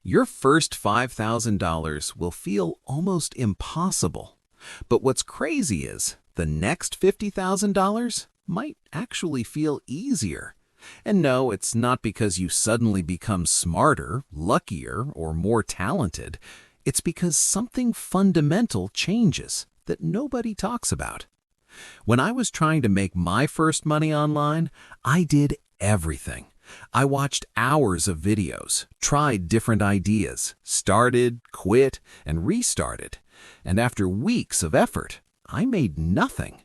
Your first $5,000 will feel almost impossible. But what's crazy is the next $50,000 might actually feel easier. And no, it's not because you suddenly become smarter, luckier, or more talented. It's because something fundamental changes that nobody talks about. When I was trying to make my first money online, I did everything. I watched hours of videos, tried different ideas, started, quit, and restarted. And after weeks of effort, I made nothing.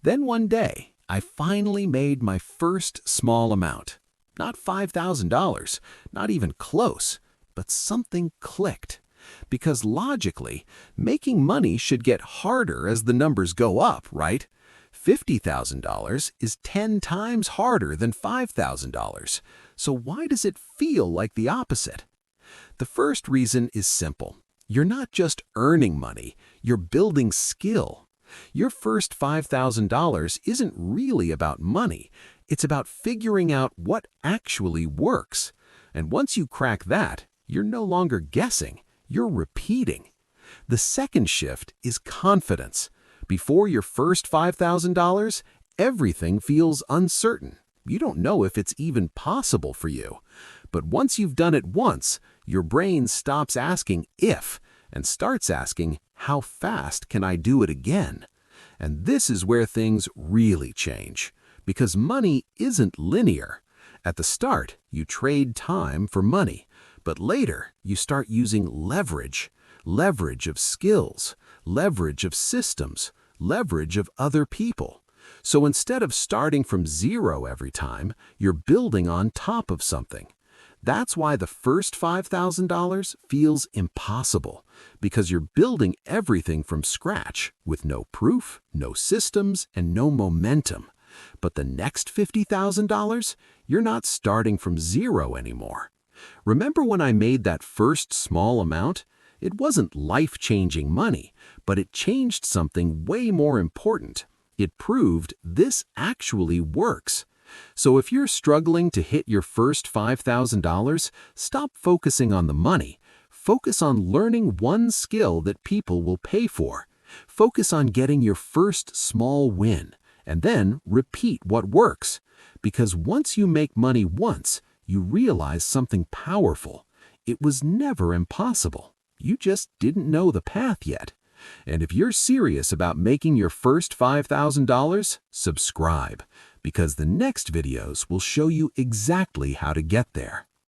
Then one day, I finally made my first small amount. Not $5,000, not even close, but something clicked. Because logically, making money should get harder as the numbers go up, right? $50,000 is 10 times harder than $5,000. So why does it feel like the opposite? The first reason is simple. You're not just earning money, you're building skill. Your first $5,000 isn't really about money. It's about figuring out what actually works. And once you crack that, you're no longer guessing, you're repeating. The second shift is confidence. Before your first $5,000, everything feels uncertain. You don't know if it's even possible for you. But once you've done it once, your brain stops asking if and starts asking, how fast can I do it again? And this is where things really change, because money isn't linear. At the start, you trade time for money, but later you start using leverage of skills, leverage of systems, leverage of other people. So instead of starting from zero every time, you're building on top of something. That's why the first $5,000 feels impossible, because you're building everything from scratch with no proof, no systems, and no momentum. But the next $50,000, you're not starting from zero anymore. Remember when I made that first small amount? It wasn't life-changing money, but it changed something way more important. It proved this actually works. So if you're struggling to hit your first $5,000, stop focusing on the money. Focus on learning one skill that people will pay for. Focus on getting your first small win, and then repeat what works. Because once you make money once, you realize something powerful. It was never impossible. You just didn't know the path yet. And if you're serious about making your first $5,000, subscribe, because the next videos will show you exactly how to get there.